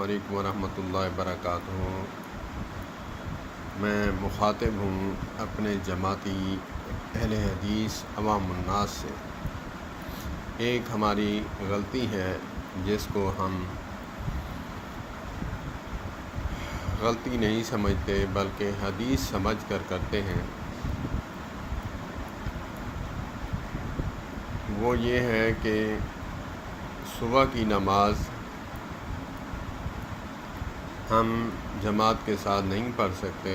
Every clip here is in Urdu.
علیکم ورحمۃ اللہ وبرکاتہ۔ میں مخاطب ہوں اپنے جماعتی اہل حدیث عوام الناس سے۔ ایک ہماری غلطی ہے جس کو ہم غلطی نہیں سمجھتے بلکہ حدیث سمجھ کر کرتے ہیں، وہ یہ ہے کہ صبح کی نماز ہم جماعت کے ساتھ نہیں پڑھ سکتے،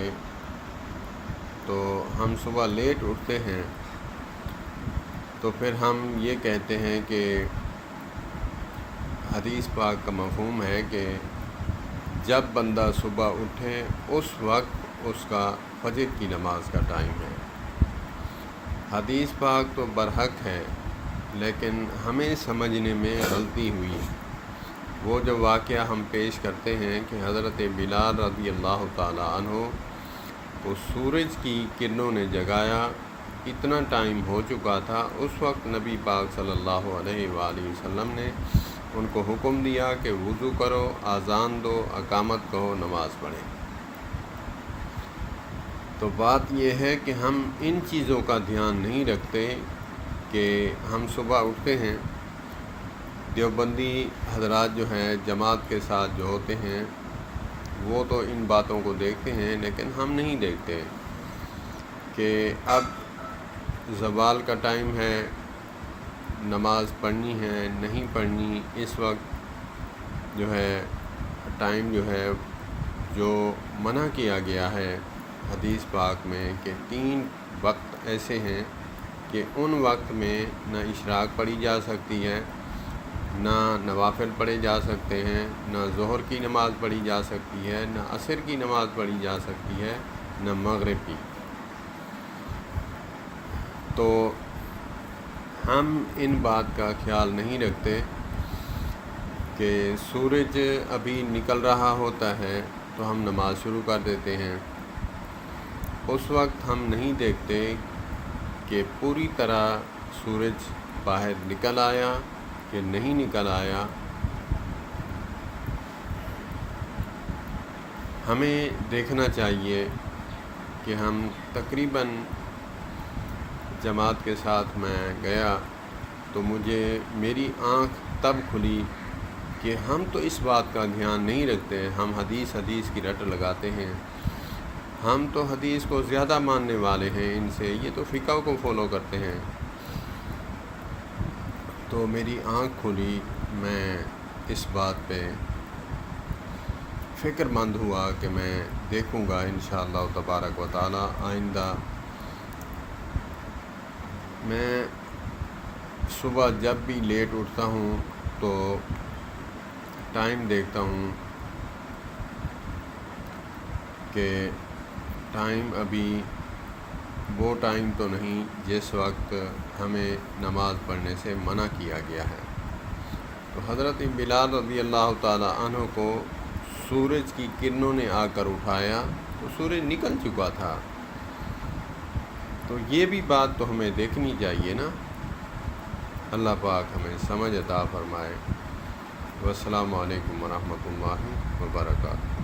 تو ہم صبح لیٹ اٹھتے ہیں، تو پھر ہم یہ کہتے ہیں کہ حدیث پاک کا مفہوم ہے کہ جب بندہ صبح اٹھے اس وقت اس کا فجر کی نماز کا ٹائم ہے۔ حدیث پاک تو برحق ہے، لیکن ہمیں سمجھنے میں غلطی ہوئی۔ وہ جو واقعہ ہم پیش کرتے ہیں کہ حضرت بلال رضی اللہ تعالی عنہ کو سورج کی کرنوں نے جگایا، اتنا ٹائم ہو چکا تھا، اس وقت نبی پاک صلی اللہ علیہ وآلہ وسلم نے ان کو حکم دیا کہ وضو کرو، اذان دو، اقامت کہو، نماز پڑھیں۔ تو بات یہ ہے کہ ہم ان چیزوں کا دھیان نہیں رکھتے کہ ہم صبح اٹھتے ہیں۔ دیوبندی حضرات جو ہیں جماعت کے ساتھ جو ہوتے ہیں وہ تو ان باتوں کو دیکھتے ہیں، لیکن ہم نہیں دیکھتے کہ اب زوال کا ٹائم ہے، نماز پڑھنی ہے نہیں پڑھنی۔ اس وقت جو ہے ٹائم جو ہے جو منع کیا گیا ہے حدیث پاک میں کہ 3 وقت ایسے ہیں کہ ان وقت میں نہ اشراق پڑھی جا سکتی ہے، نہ نوافل پڑھے جا سکتے ہیں، نہ ظہر کی نماز پڑھی جا سکتی ہے، نہ عصر کی نماز پڑھی جا سکتی ہے، نہ مغرب کی۔ تو ہم ان بات کا خیال نہیں رکھتے کہ سورج ابھی نکل رہا ہوتا ہے تو ہم نماز شروع کر دیتے ہیں۔ اس وقت ہم نہیں دیکھتے کہ پوری طرح سورج باہر نکل آیا کہ نہیں نکل آیا۔ ہمیں دیکھنا چاہیے کہ ہم تقریباً جماعت کے ساتھ میں گیا تو میری آنکھ تب کھلی کہ ہم تو اس بات کا دھیان نہیں رکھتے، ہم حدیث کی رٹ لگاتے ہیں، ہم تو حدیث کو زیادہ ماننے والے ہیں ان سے، یہ تو فقہ کو فالو کرتے ہیں۔ تو میری آنکھ کھلی، میں اس بات پہ فکر مند ہوا کہ میں دیکھوں گا انشاءاللہ تبارک و تعالی آئندہ میں صبح جب بھی لیٹ اٹھتا ہوں تو ٹائم دیکھتا ہوں کہ ٹائم ابھی وہ ٹائم تو نہیں جس وقت ہمیں نماز پڑھنے سے منع کیا گیا ہے۔ تو حضرت بلال رضی اللہ تعالی عنہ کو سورج کی کرنوں نے آ کر اٹھایا تو سورج نکل چکا تھا۔ تو یہ بھی بات تو ہمیں دیکھنی چاہیے نا۔ اللہ پاک ہمیں سمجھ عطا فرمائے۔ والسلام علیکم ورحمۃ اللہ وبرکاتہ۔